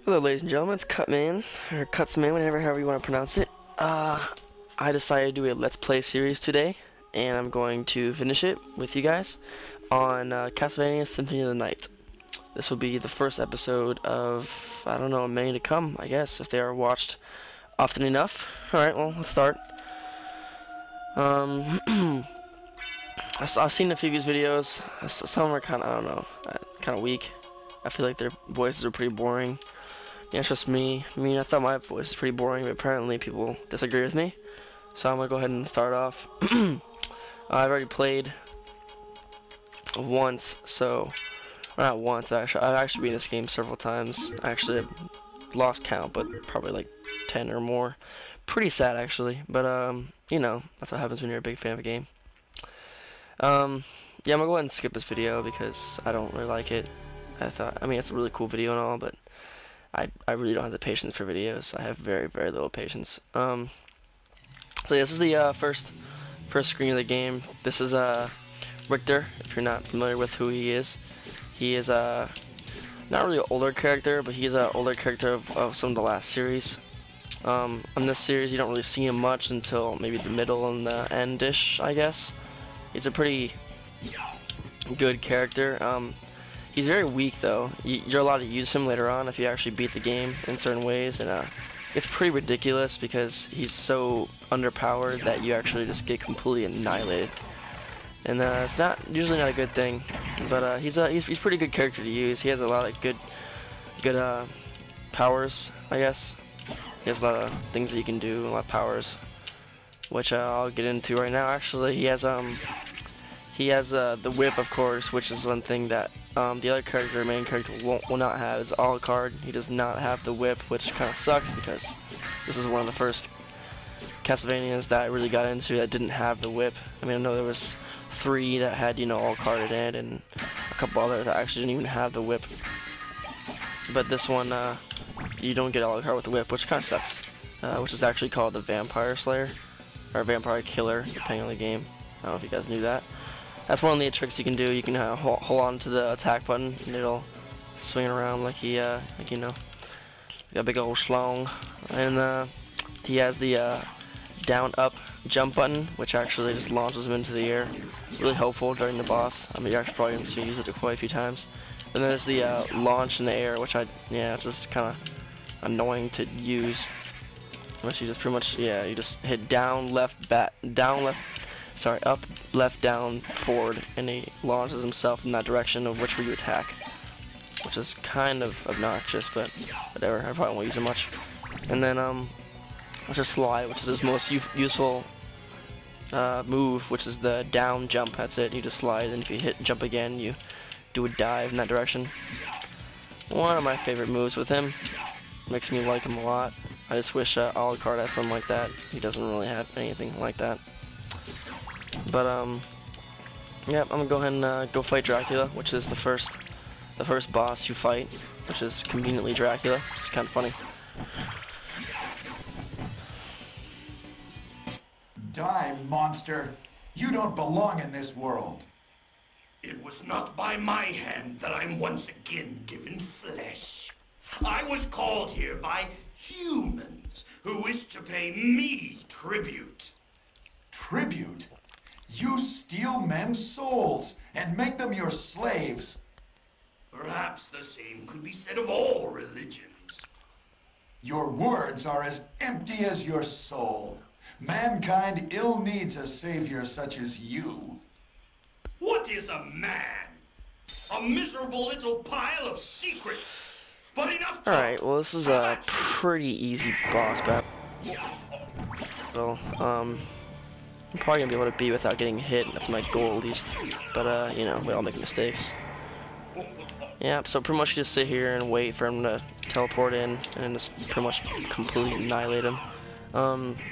Hello, ladies and gentlemen. It's Cutman, or Cutsman, however you want to pronounce it. I decided to do a Let's Play series today, and I'm going to finish it with you guys on Castlevania Symphony of the Night. This will be the first episode of, I don't know, many to come, I guess, if they are watched often enough. Alright, well, let's start. I've seen a few of these videos. Some of them are kind of, I don't know, kind of weak. I feel like their voices are pretty boring. Yeah, it's just me. I mean, I thought my voice was pretty boring, but apparently people disagree with me. So I'm gonna go ahead and start off. I've already played once, so not once. I've actually been in this game several times. I actually lost count, but probably like 10 or more. Pretty sad actually, but you know, that's what happens when you're a big fan of a game. Yeah, I'm gonna go ahead and skip this video because I don't really like it. I mean, it's a really cool video and all, but I really don't have the patience for videos. I have very, very little patience. So yeah, this is the first screen of the game. This is Richter, if you're not familiar with who he is. He is not really an older character, but he's an older character of some of the last series. On this series, you don't really see him much until maybe the middle and the end-ish, I guess. He's a pretty good character. He's very weak though. You're allowed to use him later on if you actually beat the game in certain ways, and it's pretty ridiculous because he's so underpowered that you actually just get completely annihilated. And it's usually not a good thing, but he's pretty good character to use. He has a lot of good powers, I guess. He has a lot of things that you can do, a lot of powers, which I'll get into right now. Actually, he has the whip, of course, which is one thing that the other character, main character, will not have. Is Alucard. He does not have the whip, which kind of sucks because this is one of the first Castlevanias that I really got into that didn't have the whip. I mean, I know there was 3 that had, you know, Alucard in it, and a couple others that actually didn't even have the whip. But this one, you don't get Alucard with the whip, which kind of sucks. Which is actually called the Vampire Slayer, or Vampire Killer, depending on the game. I don't know if you guys knew that. That's one of the tricks you can do. You can hold on to the attack button, and it'll swing around like he, like, you know, got a big old schlong. And he has the down-up jump button, which actually just launches him into the air. Really helpful during the boss. I mean, you're actually probably going to use it quite a few times. And then there's the launch in the air, which it's just kind of annoying to use. Which you just pretty much, you just hit down, left, up, left, down, forward, and he launches himself in that direction of which way you attack. Which is kind of obnoxious, but whatever, I probably won't use it much. And then, there's a slide, which is his most useful move, which is the down jump. That's it, you just slide, and if you hit jump again, you do a dive in that direction. One of my favorite moves with him. Makes me like him a lot. I just wish Alucard had something like that. He doesn't really have anything like that. But yeah, I'm gonna go ahead and go fight Dracula, which is the first boss you fight, which is conveniently Dracula. It's kind of funny. Die, monster! You don't belong in this world. It was not by my hand that I'm once again given flesh. I was called here by humans who wish to pay me tribute. Tribute? You steal men's souls and make them your slaves. Perhaps the same could be said of all religions. Your words are as empty as your soul. Mankind ill needs a savior such as you. What is a man? A miserable little pile of secrets. But enough talk. Alright, well, this is a pretty easy boss battle. I'm probably gonna be able to beat without getting hit. That's my goal, at least. But you know, we all make mistakes. Yeah, so pretty much you just sit here and wait for him to teleport in, and just pretty much completely annihilate him.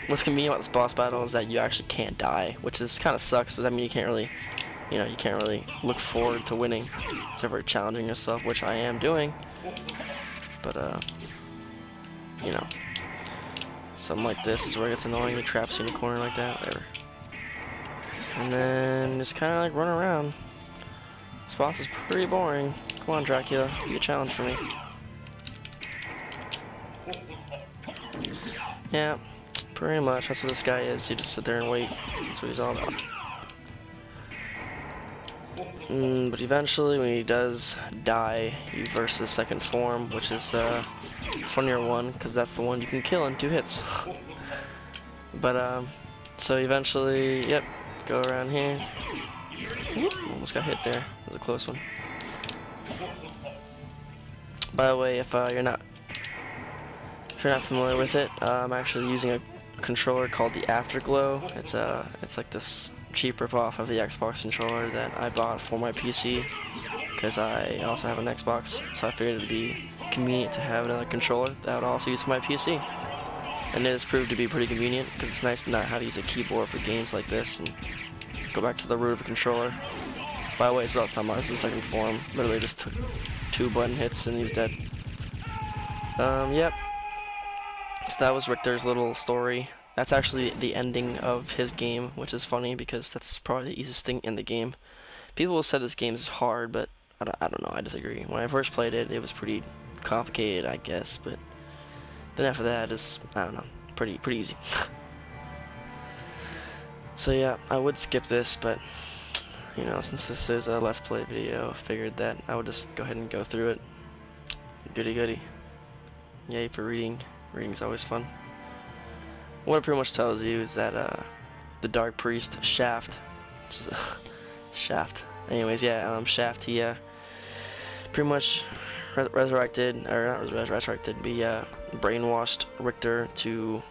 What's convenient about this boss battle is that you actually can't die, which is kind of sucks. That means you can't really, you know, you can't really look forward to winning, except for challenging yourself, which I am doing. But you know, something like this is where it gets annoying. The traps you in a corner like that, whatever. And then just kind of like run around. This boss is pretty boring. Come on, Dracula, be a challenge for me. Yeah, pretty much. That's what this guy is. You just sit there and wait. That's what he's all about. But eventually, when he does die, you verse the second form, which is the funnier one, because that's the one you can kill in 2 hits. But, so eventually, yep, go around here. Whoop, almost got hit there. That was a close one. By the way, if you're not familiar with it, I'm actually using a controller called the Afterglow. It's like this cheap ripoff of the Xbox controller that I bought for my PC, because I also have an Xbox, so I figured it'd be convenient to have another controller that I would also use for my PC. And it has proved to be pretty convenient, because it's nice to not have to use a keyboard for games like this and go back to the root of a controller. By the way, so I was talking about, this is the second form. Literally just took 2 button hits and he's dead. Yep. So that was Richter's little story. That's actually the ending of his game, which is funny because that's probably the easiest thing in the game. People have said this game is hard, but I don't know, I disagree. When I first played it, it was pretty complicated, I guess, but then after that, it's, I don't know, pretty easy. So yeah, I would skip this, but, you know, since this is a Let's Play video, I figured that I would just go ahead and go through it. Goody goody. Yay for reading. Reading's always fun. What it pretty much tells you is that the Dark Priest Shaft, which is Shaft. Anyways, yeah, Shaft. He pretty much resurrected, or not resurrected, but brainwashed Richter to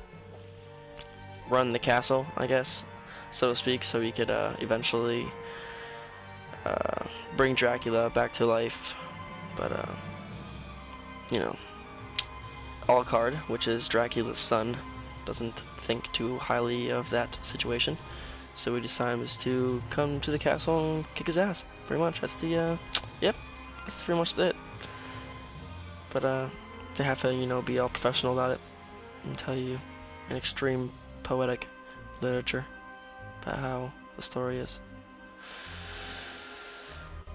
run the castle, I guess, so to speak, so he could eventually bring Dracula back to life. But you know, Alucard, which is Dracula's son, doesn't think too highly of that situation, so he decides to come to the castle and kick his ass. Pretty much, that's the yep, that's pretty much it. But they have to, you know, be all professional about it and tell you an extreme poetic literature about how the story is.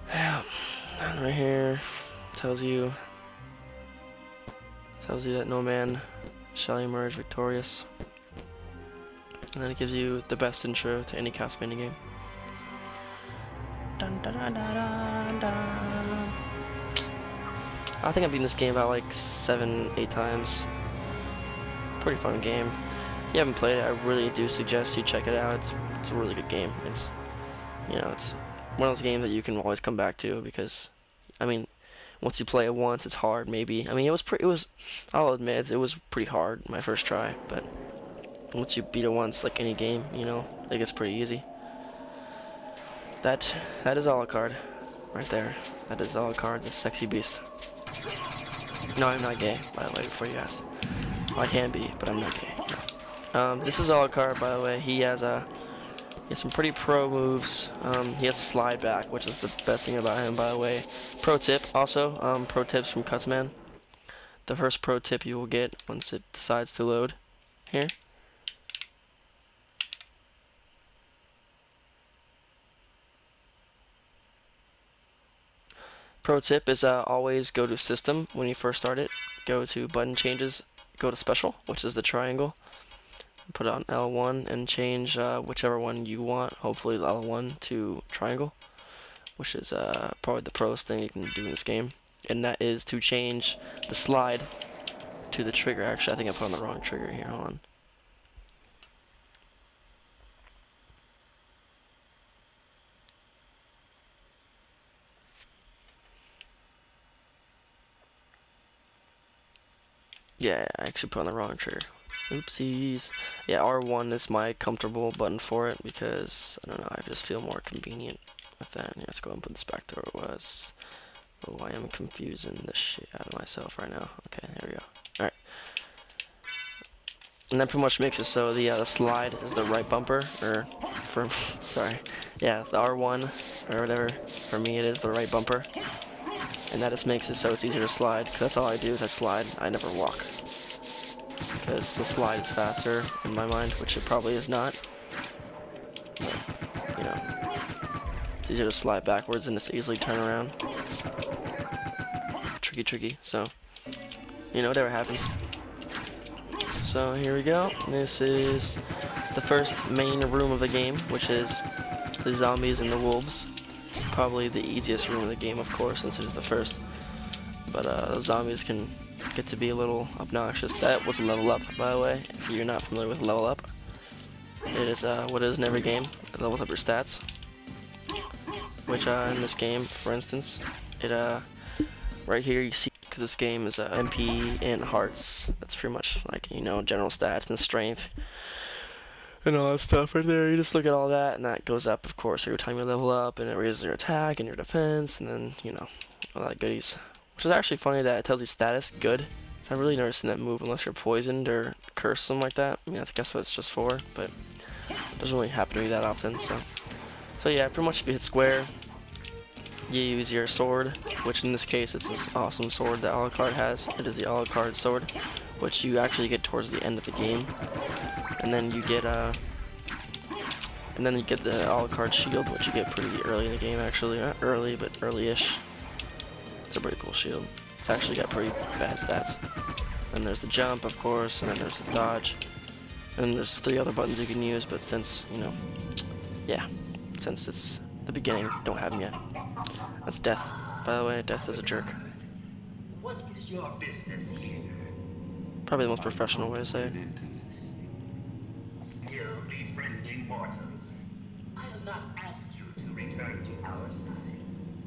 Yeah, and right here tells you that no man shall emerge victorious. And then it gives you the best intro to any Castlevania game. Dun, dun, dun, dun, dun, dun. I think I've beaten this game about like 7-8 times. Pretty fun game. If you haven't played it, I really do suggest you check it out. It's a really good game. It's, you know, it's one of those games that you can always come back to, because, I mean, once you play it once, it's hard, maybe. I mean, I'll admit, it was pretty hard my first try, but once you beat it once, like any game, you know, it gets pretty easy. That is Alucard, right there. That is Alucard, the sexy beast. No, I'm not gay, by the way, before you asked. Well, I can be, but I'm not gay. No. This is Alucard, by the way. He has some pretty pro moves. He has a slide back, which is the best thing about him, by the way. Pro tip, also, pro tips from Cutsman. The first pro tip you will get once it decides to load. Here. Pro tip is always go to System when you first start it. Go to Button Changes, go to Special, which is the triangle. Put it on L1 and change whichever one you want, hopefully L1 to triangle, which is probably the proest thing you can do in this game. And that is to change the slide to the trigger. Actually, I think I put on the wrong trigger here, hold on. Yeah, I actually put on the wrong trigger. Oopsies. Yeah, R1 is my comfortable button for it because, I don't know, I just feel more convenient with that. Yeah, let's go and put this back to where it was. Oh, I am confusing the shit out of myself right now. Okay, there we go. Alright. And that pretty much makes it so the slide is the right bumper, or, sorry. Yeah, the R1, or whatever, for me it is the right bumper. And that just makes it so it's easier to slide, because that's all I do is I slide, I never walk. Because the slide is faster in my mind, which it probably is not. But, you know, it's easier to slide backwards and just easily turn around. Tricky, so, you know, whatever happens. So here we go. This is the first main room of the game, which is the zombies and the wolves. Probably the easiest room of the game, of course, since it is the first. But the zombies can get to be a little obnoxious. That was level up, by the way. If you're not familiar with level up, it is what it is in every game. It levels up your stats. Which in this game, for instance, it right here you see, because this game is MP and hearts. That's pretty much like, you know, general stats and strength and all that stuff right there. You just look at all that, and that goes up, of course, every time you level up, and it raises your attack and your defense, and then, you know, all that goodies. Which is actually funny that it tells you status good. I've really never seen that move unless you're poisoned or cursed, something like that. I mean, I guess what it's just for, but it doesn't really happen to me that often. So yeah, pretty much if you hit square, you use your sword, which in this case it's this awesome sword that Alucard has. It is the Alucard sword, which you actually get towards the end of the game, and then you get the Alucard shield, which you get pretty early in the game. Actually, not early, but early-ish. It's a pretty cool shield. It's actually got pretty bad stats. And there's the jump, of course, and then there's the dodge, and there's 3 other buttons you can use. But since, you know, yeah, since it's the beginning, don't have them yet. That's Death, by the way. Death is a jerk. What is your business here? Probably the most professional way to say it. Still befriending mortals. I'll not ask you to return to our side,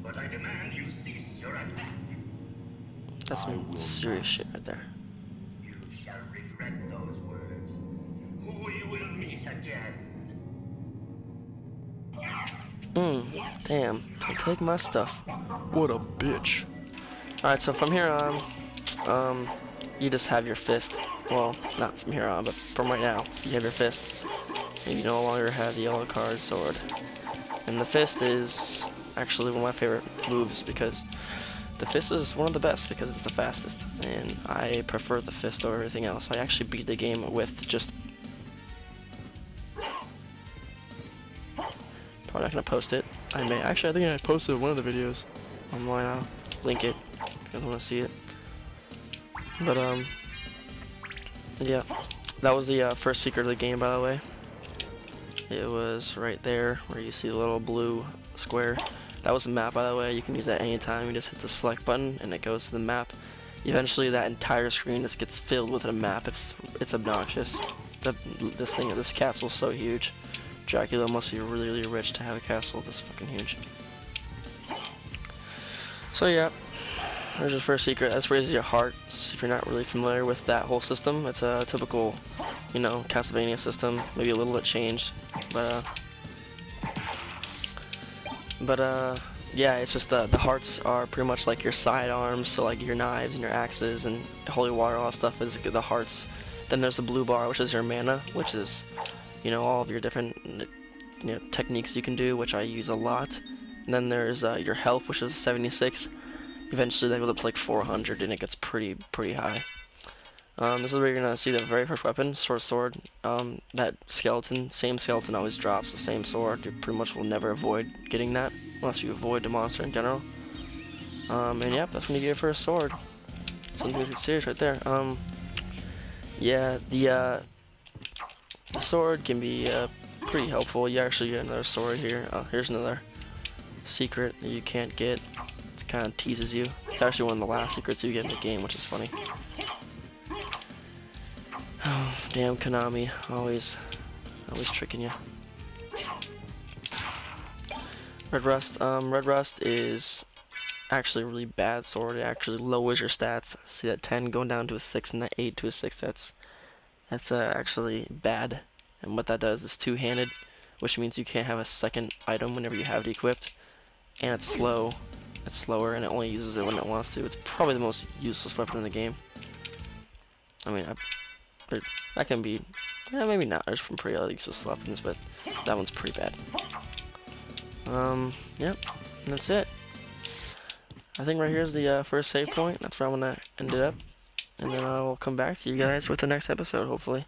but I demand you cease your attack. That's some serious shit right there. You shall regret those words. We will meet again. Damn. Don't take my stuff. What a bitch. Alright, so from here on, you just have your fist. Well, not from here on, but from right now, you have your fist. And you no longer have the Alucard sword. And the fist is actually one of my favorite moves, because the fist is one of the best because it's the fastest. And I prefer the fist over everything else. I actually beat the game with just... Probably not gonna post it. I may actually. I think I posted one of the videos online. I'll link it if you guys want to see it. But yeah, that was the first secret of the game, by the way. It was right there where you see the little blue square. That was a map, by the way. You can use that anytime. You just hit the select button and it goes to the map. Eventually, that entire screen just gets filled with a map. It's obnoxious. This castle is so huge. Dracula must be really, really rich to have a castle this fucking huge. So yeah, there's your first secret. That's raises your hearts. If you're not really familiar with that whole system, it's a typical, you know, Castlevania system. Maybe a little bit changed, but yeah, it's just the hearts are pretty much like your sidearms. So like your knives and your axes and holy water, all that stuff is the hearts. Then there's the blue bar, which is your mana, which is, you know, all of your different, you know, techniques you can do, which I use a lot. And then there's your health, which is 76. Eventually that goes up to like 400, and it gets pretty high. This is where you're gonna see the very first weapon, sword. That skeleton, same skeleton always drops the same sword. You pretty much will never avoid getting that, unless you avoid the monster in general. And yeah, that's when you get your first sword. Something to get serious right there. Yeah, the sword can be pretty helpful. You actually get another sword here. Here's another secret that you can't get. It kind of teases you. It's actually one of the last secrets you get in the game, which is funny. Oh, damn Konami, always tricking you. Red Rust. Red Rust is actually a really bad sword. It actually lowers your stats. See that 10 going down to a 6 and that 8 to a 6. That's actually bad. And what that does is two-handed, which means you can't have a second item whenever you have it equipped. And it's slow. It's slower, and it only uses it when it wants to. It's probably the most useless weapon in the game. I mean, that can be, yeah, maybe not. There's some pretty other useless weapons, but that one's pretty bad. Yep, and that's it. I think right here's the first save point. That's where I'm gonna end it up, and then I will come back to you guys with the next episode, hopefully.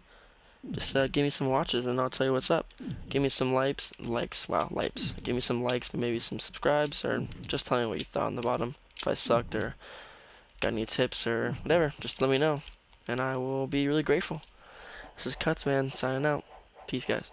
Just give me some watches, and I'll tell you what's up. Give me some likes. Give me some likes, maybe some subscribes, or just tell me what you thought on the bottom. If I sucked, or got any tips, or whatever, just let me know, and I will be really grateful. This is Cutsman signing out. Peace, guys.